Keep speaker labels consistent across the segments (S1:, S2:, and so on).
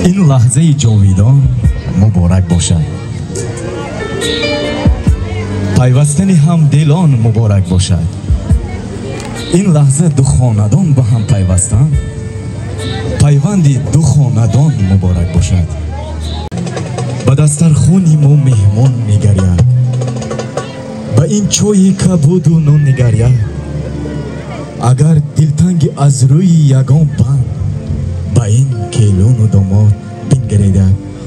S1: این لحظه جاویدان مبارک باشد. پیوستن هم دلان مبارک باشد. این لحظه دو خاندان به هم پیوستند. پیوندی دو خاندان مبارک باشد. به دسترخوانی ما مهمان میگرید، به این چای کبود و نان نگرید. اگر دلتنگ از روی یگان بند، به این کیلون و داماد بنگریده.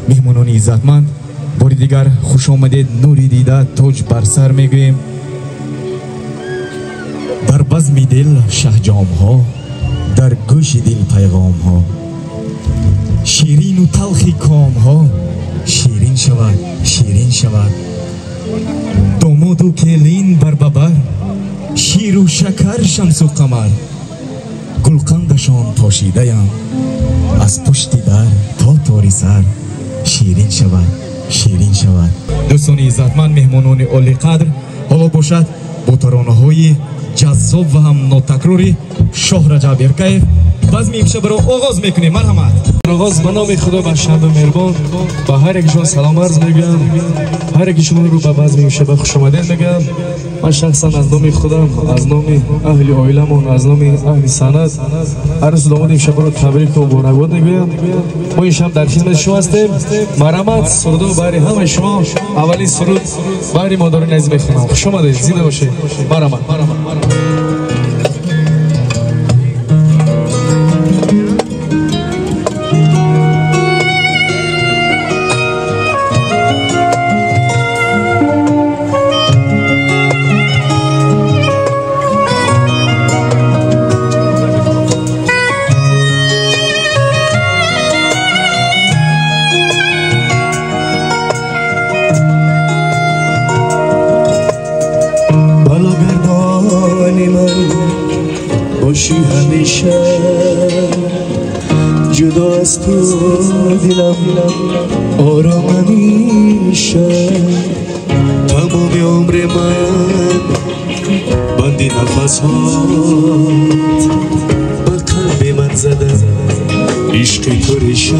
S1: مهمانان عزتمند، باری دیگر خوش آمدید. نوری دیده تاج بر سر میگوییم. در بزم دل شهجام ها، در گوش دل پیغام ها. شیرین و تلخی کام ها شیرین شود، شیرین شود. داماد و کلین بر ببر، شیر و شکر شمس و قمر. گلقندشان پاشیده ام از پشت در تا تاری سر. شیرین شود، شیرین شود. دوستان عزتمند، مهمانان عالی قدر، حالا باشد با ترانه های جذاب و هم ناتکراری شاه رجب یرکیف بزم امشب را آغاز میکنیم. مرحمت.
S2: آغاز به نام خدا بخشنده و مهربان. با هر یکشون سلام عرض میگم. هر یکی شما رو به بزم امشب خوش آمدید میگم. من شخصا از نام خودم، از نام اهل عائله‌مون، از نام اهل سند عروس داماد امشب رو تبریک و مبارکباد میگم. ما امشب در خدمت شما هستیم. مرحمت. سرود برای همه شما. اولین سرود برای مادران عزیز میخونم. خوش آمدید، زنده باشید. مرحمت.
S3: باشی همیشه، جدا از تو دلم آرام همیشه. تمام عمر من بندی نفس هات، به قلب من زده عشق تو ریشه.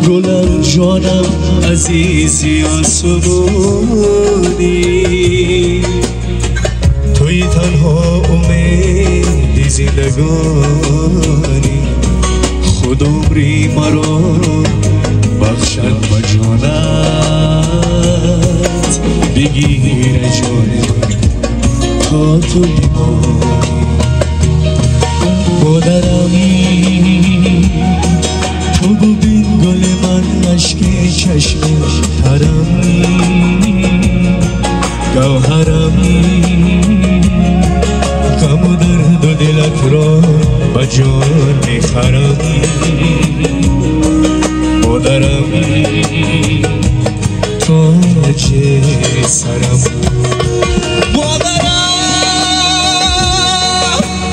S3: گلم جانم عزیزی آسمانی، توی تنها امید زندگانی. خود عمری مرا بخشد با جانت، بگیر جانم تا تو بمانی. مادرمی تو ببین گل من عشق چشم ترمی، گوهرمی غم و درد و دلت را به جان میخرم. مادرمی تاج سرم. مادرم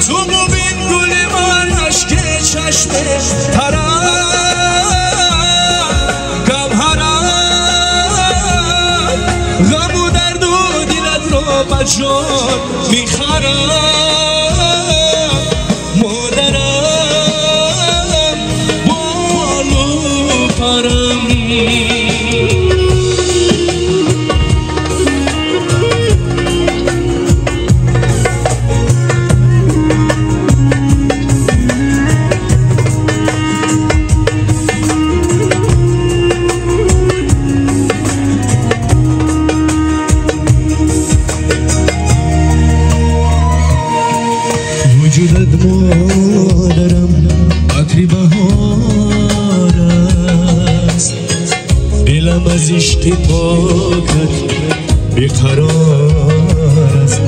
S3: تو ببین گل من عشق چشم ترم، گوهرم غم و درد و دلت را به جان میخرم. مادرم بالو پرم. وجودت مادرم عطری بهار است، دلم از عشق پاکت بیقرار است.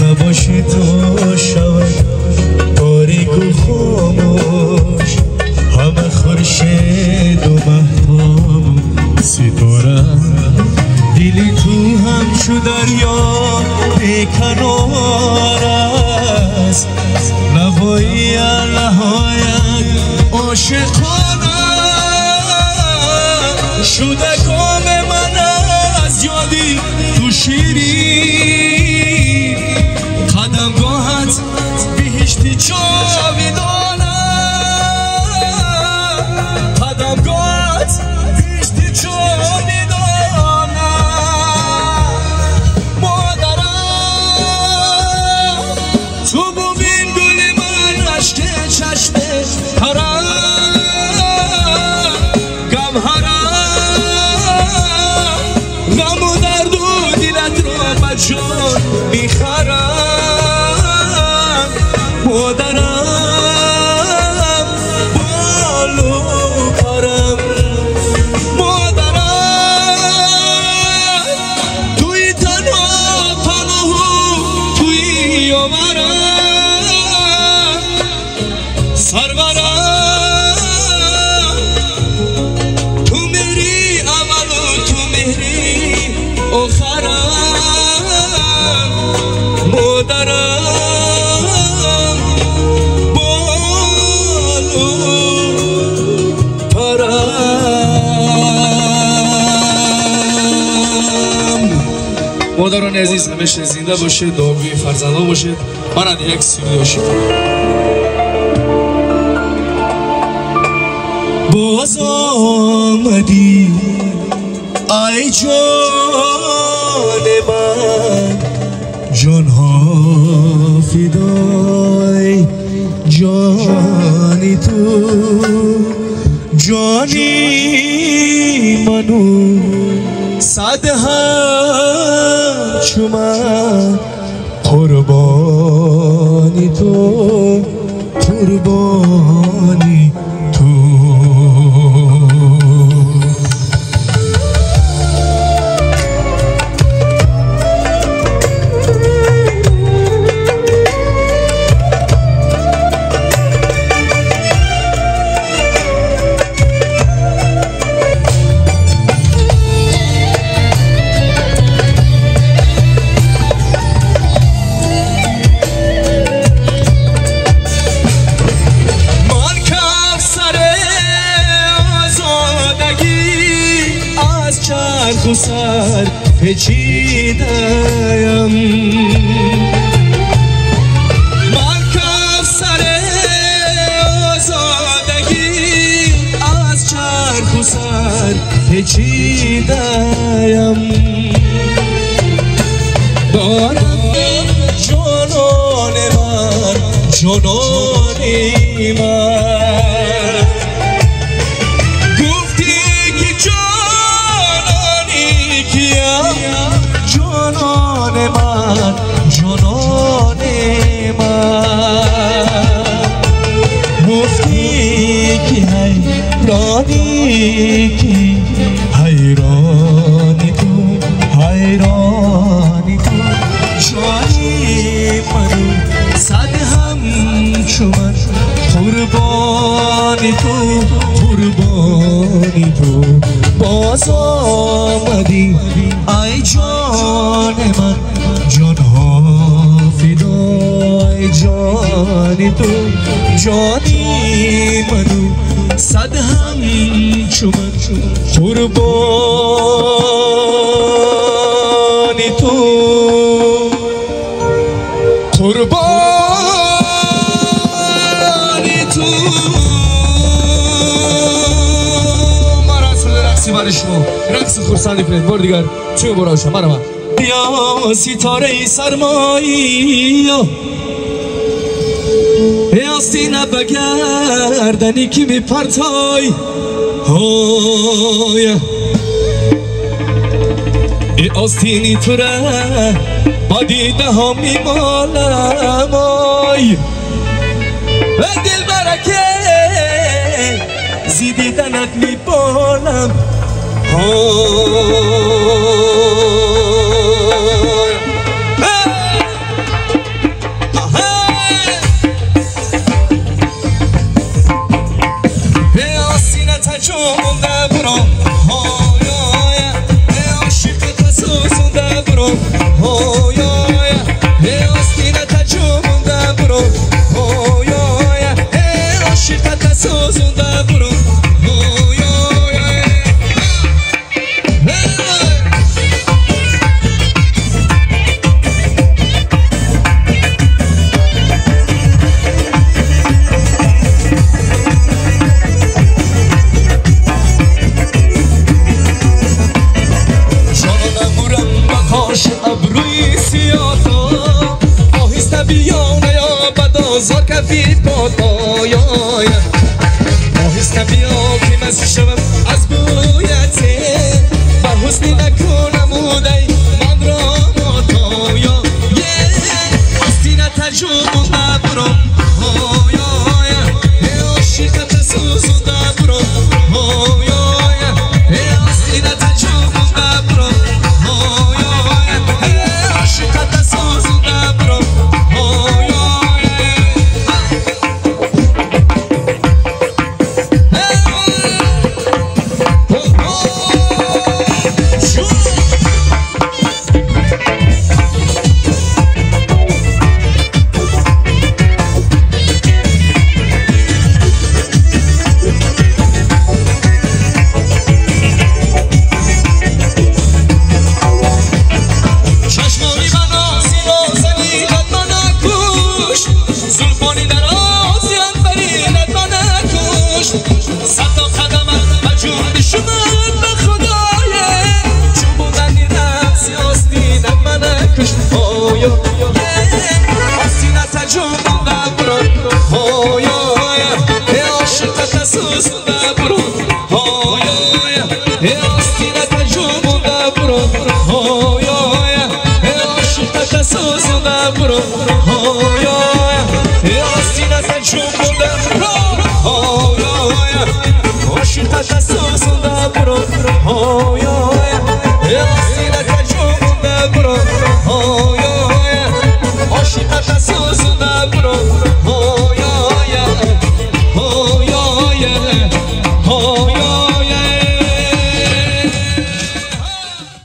S3: نباشی تو شود تاریک و خاموش، همه خورشید و مهتاب ستاره. دلی تو همچو دریا بیکنار است، نوایی نهایت عاشقانه شده. کام من از یادی تو شیری، قدمگاهت بهشتی جاویدانه. آدم گات هیچتی چون میدانم مادرم تو ببین گل من عشق چشم حرم گوهرم غم و درد و دلت را بجان میخرم مادرم بالو پرم مادرم توی تنها پناه توی یاورم سرورم تو میری اول و تو میری آخرم مادرم بالو پرم مادران عزیز همیشه زنده باشید دعاگوی فرزندا باشید من یک سیدی باشید باز آمدی ای جان من جانها فدای جانی تو جانی منو صد هم چومن قربانی تو قربانی تو چرخ و سر پیچیدم من کف سر آزادگی از چرخ و سر پیچیدم دارم جانان من جانانی من گفتی که جانان من جانان من گفتی که حیرانی که حیرانی تو حیرانی تو جانی منو صد هم چومن قربانی تو قربانی تو باز آمدی ای جان من جانها فدای جانی تو جانی منو صد هم چومن قربانی تو قربانی تو برای شما رقص خورسندی کنید بار دیگر چون برای شما مرمه یا ستاره سرمایی ای آستینه بگردنی که می پرتای ای آستینی تو ره با دیده ها می مالم دل برکه زیدی دنت می بالم نیستم بیا که مست شوم از بویته بر حسنی نکنم اودی من را ماتایا هستی نتجوبونده برو عاشقت سوزونده برو هستی نتجوبونده برو عاشقت سوزونده برو Oh,